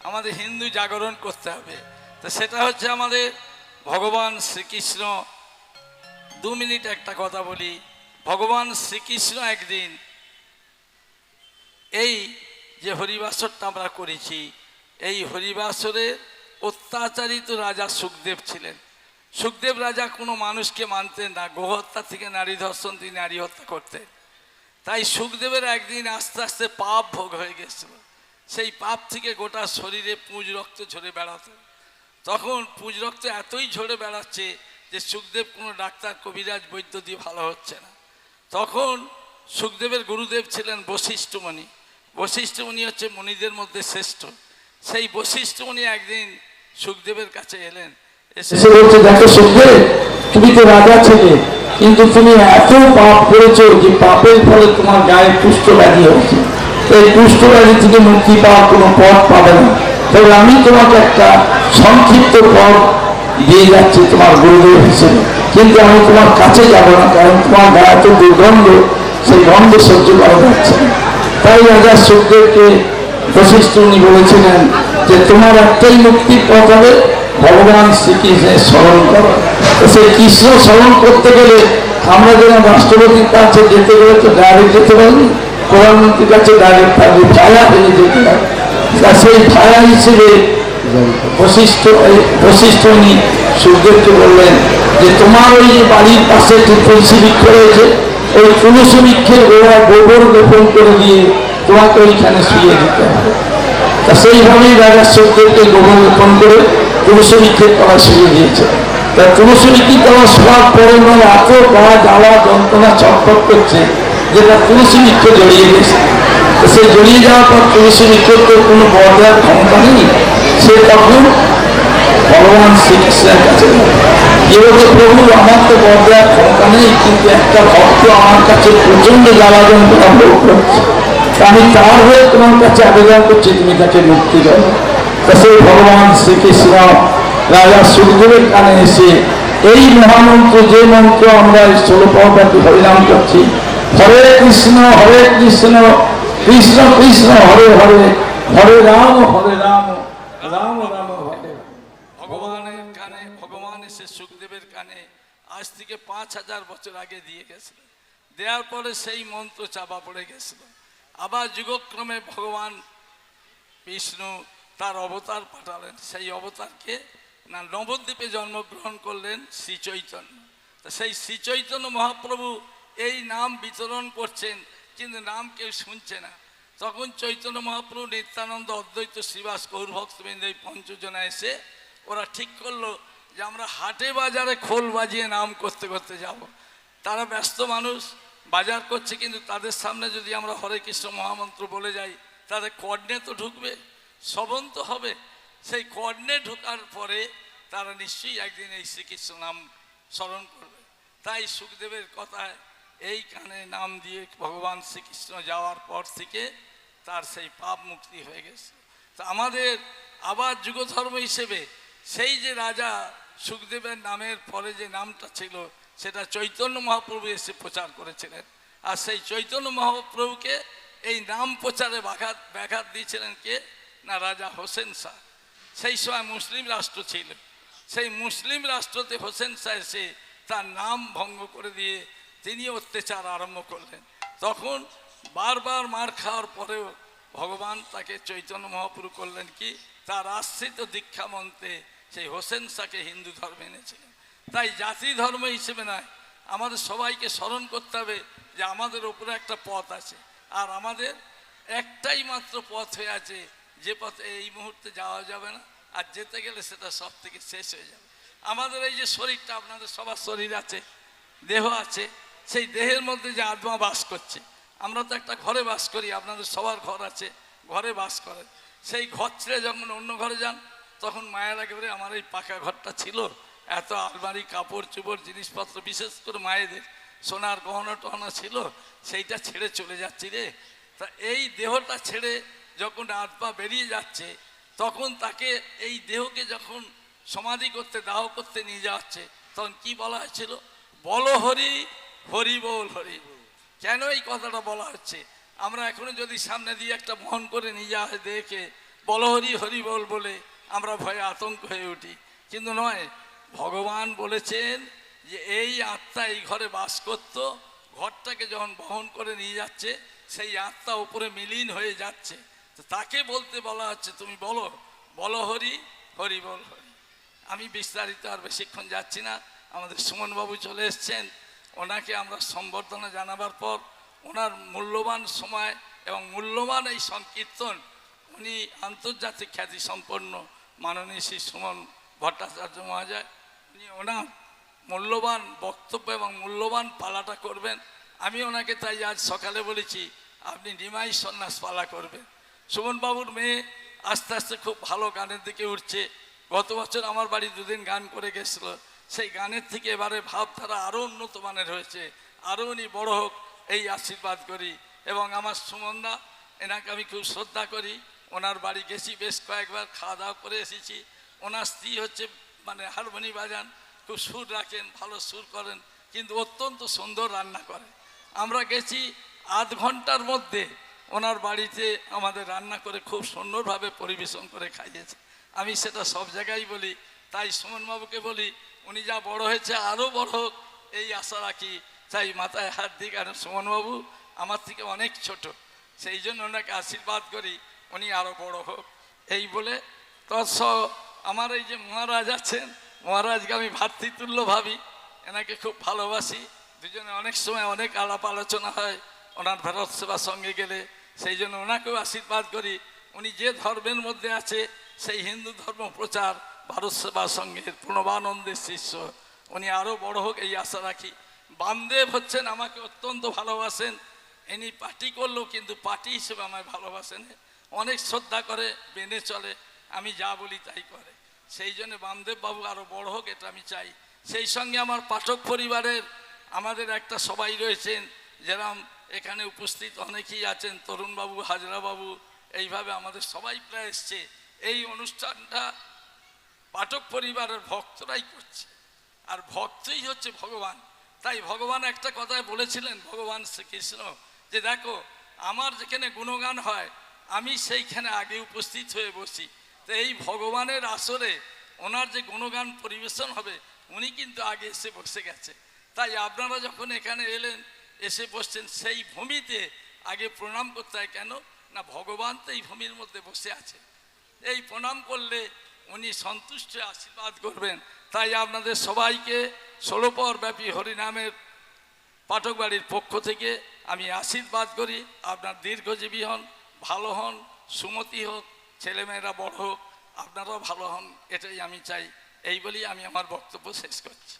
আমাদের হিন্দু জাগরণ করতে হবে। তো সেটা হচ্ছে আমাদের ভগবান শ্রীকৃষ্ণ। 2 মিনিট একটা কথা বলি। ভগবান শ্রীকৃষ্ণ একদিন এই যে হরিবাসরটা আমরা করেছি, এই হরিবাসরের অত্যাচারিত রাজা সুখদেব ছিলেন। সুখদেব রাজা কোনো মানুষকে মানতেন না, গোহত্যা থেকে নারী ধর্ষণ তিনি নারী হত্যা করতেন। তাই সুখদেবের একদিন আস্তে আস্তে পাপ ভোগ হয়ে গেছিল। সেই পাপ থেকে গোটা শরীরে পুঁজ রক্ত ঝরে বেড়াতো। তখন পুঁজ রক্ত এতই ঝরে বেড়াচ্ছে যে সুখদেব কোনো ডাক্তার কবিরাজ বৈদ্য দিয়ে ভালো হচ্ছে না। তখন সুখদেবের গুরুদেব ছিলেন বশিষ্ঠ মুনি। বশিষ্ঠ মুনি হচ্ছে মুনিদের মধ্যে শ্রেষ্ঠ। সেই বশিষ্ঠ মুনি একদিন সুখদেবের কাছে এলেন, এসে বলছে, দেখো সুখদেব, তুমি তো রাজা ছিলে, কিন্তু তুমি এত পাপ করেছো যে পাপের ফলে তোমার গায়ে কুষ্ঠব্যাধি হয়েছে। এই কুষ্ঠব্যাধি থেকে মুক্তি পাওয়ার কোনো পথ পাবে না। তবে আমি তোমাকে একটা সংক্ষিপ্ত পথ দিয়ে যাচ্ছি তোমার গুরুদেব হিসেবে, কিন্তু আমি তোমার কাছে যাব না, কারণ তোমার গায়ে এত দুর্গন্ধ, সেই গন্ধ সহ্য করা যাচ্ছে না। তাই রাজা সুখদেবকে বশিষ্ঠ মুনি বলেছিলেন যে তোমার একটাই মুক্তির পথ হবে ভগবান শ্রীকৃষ্ণের স্মরণ করো। সেই কৃষ্ণ স্মরণ করতে গেলে আমরা যেন রাষ্ট্রপতির কাছে যেতে গেলে তো ডাইরেক্ট যেতে পারি, প্রধানমন্ত্রীর কাছে ডাইরেক্ট থাকবে, ভায়া হয়ে যেতে হবে। সেই ভায়া হিসেবে বশিষ্ঠ মুনি সুখদেবকে বললেন যে তোমার ওই যে বাড়ির পাশে যে তুলসী বৃক্ষ রয়েছে, ওই তুলসী বৃক্ষের গোড়ায় গোবর গোপন করে দিয়ে তোমাকে ওইখানে শুয়ে দিতে হবে। তা সেইভাবেই রাজা সুখদেবকে গোবর গোপন করে তুলসী বৃক্ষের তলায় শুয়ে দিয়েছে। তা তুলসী বৃক্ষের তলায় শোয়ার পরে মানে এত গা জ্বালা যন্ত্রণা ছটফট করছে যেটা তুলসী বৃক্ষ জড়িয়ে গেছে। সেই জড়িয়ে যাওয়ার পর তুলসী বৃক্ষের তো কোনো বর দেওয়ার ক্ষমতা নেই। সে তখন ভগবান শ্রীকৃষ্ণের কাছে যেভাবে, প্রভু আমার তো বর দেওয়ার ক্ষমতা নেই, কিন্তু একটা ভক্ত আমার কাছে প্রচন্ড জ্বালা যন্ত্রণা ভোগ করছে, আমি তার হয়ে তোমার কাছে আবেদন করছি তুমি তাকে মুক্তি দাও। তা সেই ভগবান শ্রীকৃষ্ণ রাজা সুখদেবের কানে এসে এই মহামন্ত্র, যে মন্ত্র আমরা 16 পর্বটি হরিনাম করছি, হরে কৃষ্ণ কৃষ্ণ কৃষ্ণ হরে হরে, হরে রাম রাম রাম হরে। ভগবানের কানে, ভগবান এসে সুখদেবের কানে আজ থেকে 5000 বছর আগে দিয়ে গেছিল। দেওয়ার পরে সেই মন্ত্র চাপা পড়ে গেছিল। আবার যুগক্রমে ভগবান বিষ্ণু তার অবতার পাঠালেন। সেই অবতারকে না নবদ্বীপে জন্মগ্রহণ করলেন শ্রী চৈতন্য। তো সেই শ্রী চৈতন্য মহাপ্রভু এই নাম বিতরণ করছেন, কিন্তু নাম কেউ শুনছে না। তখন চৈতন্য মহাপ্রভু, নিত্যানন্দ, অদ্বৈত, শ্রীবাস, গৌর ভক্তবৃন্দ, এই 5 জনা এসে ওরা ঠিক করলো যে আমরা হাটে বাজারে খোল বাজিয়ে নাম করতে করতে যাব। তারা ব্যস্ত মানুষ, বাজার করছে, কিন্তু তাদের সামনে যদি আমরা হরে কৃষ্ণ মহামন্ত্র বলে যাই, তাদের কর্ণে তো ঢুকবে, শ্রবণ তো হবে। সেই কর্ণে ঢোকার পরে তারা নিশ্চয়ই একদিন এই শ্রীকৃষ্ণ নাম স্মরণ করবে। তাই সুখদেবের কথায় এই কানে নাম দিয়ে ভগবান শ্রীকৃষ্ণ যাওয়ার পর থেকে তার সেই পাপ মুক্তি হয়ে গেছে। তা আমাদের আবার যুগধর্ম হিসেবে সেই যে রাজা সুখদেবের নামের পরে যে নামটা ছিল, সেটা চৈতন্য মহাপ্রভু এসে প্রচার করেছিলেন। আর সেই চৈতন্য মহাপ্রভুকে এই নাম প্রচারে ব্যাঘাত দিয়েছিলেন কে না, রাজা হোসেন শাহ। সেই সময় মুসলিম রাষ্ট্র ছিল। সেই মুসলিম রাষ্ট্রতে হোসেন শাহ এসে তার নাম ভঙ্গ করে দিয়ে তিনি অত্যাচার আরম্ভ করলেন। তখন বারবার মার খাওয়ার পরেও ভগবান তাকে চৈতন্য মহাপ্রভু করলেন কি, তার আশ্রিত দীক্ষা মন্ত্রে সেই হোসেন শাহকে হিন্দু ধর্মে এনেছিলেন। তাই জাতি ধর্ম হিসেবে নয়, আমাদের সবাইকে স্মরণ করতে হবে যে আমাদের উপরে একটা পথ আছে, আর আমাদের একটাই মাত্র পথ হয়ে আছে, যে পথে এই মুহূর্তে যাওয়া যাবে না, আর যেতে গেলে সেটা সব থেকে শেষ হয়ে যাবে। আমাদের এই যে শরীরটা, আপনাদের সবার শরীর আছে, দেহ আছে, সেই দেহের মধ্যে যে আত্মা বাস করছে, আমরা তো একটা ঘরে বাস করি, আপনাদের সবার ঘর আছে, ঘরে বাস করে। সেই ঘর ছেড়ে যখন অন্য ঘরে যান, তখন মায়ের একেবারে আমার এই পাকা ঘরটা ছিল, এত আলমারি, কাপড় চোপড়, জিনিসপত্র, বিশেষ করে মায়েদের সোনার গহনা টহনা ছিল, সেইটা ছেড়ে চলে যাচ্ছি রে। তা এই দেহটা ছেড়ে যখন আত্মা বেরিয়ে যাচ্ছে, তখন তাকে এই দেহকে যখন সমাধি করতে, দাহ করতে নিয়ে যাচ্ছে, তখন কি বলা হয়েছিল, বলো হরি হরি বল হরি বল। কেন এই কথাটা বলা হচ্ছে, আমরা এখনো যদি সামনে দিয়ে একটা বহন করে নিয়ে যাওয়া হয়, দেখে বলো হরি হরি বল বলে আমরা ভয়ে আতঙ্ক হয়ে উঠি, কিন্তু নয়। ভগবান বলেছেন যে এই আত্মা এই ঘরে বাস করত, ঘরটাকে যখন বহন করে নিয়ে যাচ্ছে সেই আত্মা উপরে মিলীন হয়ে যাচ্ছে, তো তাকে বলতে বলা হচ্ছে তুমি বলো, বলো হরি হরি বল হরি। আমি বিস্তারিত আর বেশিক্ষণ যাচ্ছি না, আমাদের সুমনবাবু চলে এসছেন, ওনাকে আমরা সম্বর্ধনা জানাবার পর ওনার মূল্যবান সময় এবং মূল্যবান এই সংকীর্তন, উনি আন্তর্জাতিক খ্যাতি সম্পন্ন মাননীয় শ্রী সুমন ভট্টাচার্য মহাশয়, উনি ওনার মূল্যবান বক্তব্য এবং মূল্যবান পালাটা করবেন। আমি ওনাকে তাই আজ সকালে বলেছি আপনি নিমাই সন্ন্যাস পালা করবেন। সুমনবাবুর মেয়ে আস্তে আস্তে খুব ভালো গানের দিকে উঠছে। গত বছর আমার বাড়ি দুদিন গান করে গেছিলো, সেই গানের থেকে এবারে ভাবধারা আরও উন্নত মানের হয়েছে, আরও উনি বড় হোক এই আশীর্বাদ করি। এবং আমার সুমনদা, এনাকে আমি খুব শ্রদ্ধা করি, ওনার বাড়ি গেছি বেশ কয়েকবার, খাওয়া দাওয়া করে এসেছি। ওনার স্ত্রী হচ্ছে মানে হারমোনি বাজান, খুব সুর রাখেন, ভালো সুর করেন, কিন্তু অত্যন্ত সুন্দর রান্না করে। আমরা গেছি আধ ঘন্টার মধ্যে ওনার বাড়িতে আমাদের রান্না করে খুব সুন্দরভাবে পরিবেশন করে খাইয়েছে। আমি সেটা সব জায়গায় বলি, তাই সুমনবাবুকে বলি উনি যা বড় হয়েছে আরও বড় হোক এই আশা রাখি, তাই মাথায় হাত দিই। কারণ সুমনবাবু আমার থেকে অনেক ছোট, সেই জন্য ওনাকে আশীর্বাদ করি উনি আরও বড় হোক এই বলে। তৎসহ আমার এই যে মহারাজ আছেন, মহারাজকে আমি ভাতৃতুল্য ভাবি, এনাকে খুব ভালোবাসি, দুজনে অনেক সময় অনেক আলাপ আলোচনা হয় ওনার ভারত সেবার সঙ্গে গেলে, সেই জন্য ওনাকেও আশীর্বাদ করি। উনি যে ধর্মের মধ্যে আছে সেই হিন্দু ধর্ম প্রচার ভারত সেবার সঙ্গে প্রণবানন্দের শিষ্য, উনি আরও বড় হোক এই আশা রাখি। বামদেব হচ্ছেন আমাকে অত্যন্ত ভালোবাসেন, ইনি পার্টি করলেও কিন্তু পার্টি হিসেবে আমায় ভালোবাসেন, অনেক শ্রদ্ধা করে, মেনে চলে, আমি যা বলি তাই করে, সেই জন্য বামদেব বাবু আরও বড় হোক এটা আমি চাই। সেই সঙ্গে আমার পাঠক পরিবারের আমাদের একটা সবাই রয়েছেন, যেরকম এখানে উপস্থিত অনেকেই আছেন, তরুণবাবু, হাজরাবাবু, এইভাবে আমাদের সবাই প্রায় এসছে। এই অনুষ্ঠানটা পাঠক পরিবারের ভক্তরাই করছে, আর ভক্তই হচ্ছে ভগবান। তাই ভগবান একটা কথায় বলেছিলেন, ভগবান শ্রীকৃষ্ণ, যে দেখো আমার যেখানে গুণগান হয় আমি সেইখানে আগে উপস্থিত হয়ে বসি। তো এই ভগবানের আসরে ওনার যে গুণগান পরিবেশন হবে উনি কিন্তু আগে এসে বসে গেছে। তাই আপনারা যখন এখানে এলেন, এসে বসছেন, সেই ভূমিতে আগে প্রণাম করতে হয়। কেন না, ভগবান তো এই ভূমির মধ্যে বসে আছে, এই প্রণাম করলে উনি সন্তুষ্ট আশীর্বাদ করবেন। তাই আপনাদের সবাইকে 16 পর ব্যাপী হরিনামের পাঠক বাড়ির পক্ষ থেকে আমি আশীর্বাদ করি, আপনার দীর্ঘজীবী হন, ভালো হন, সুমতি হোক, ছেলেমেয়েরা বড় হোক, আপনারাও ভালো হন, এটাই আমি চাই। এই বলেই আমি আমার বক্তব্য শেষ করছি।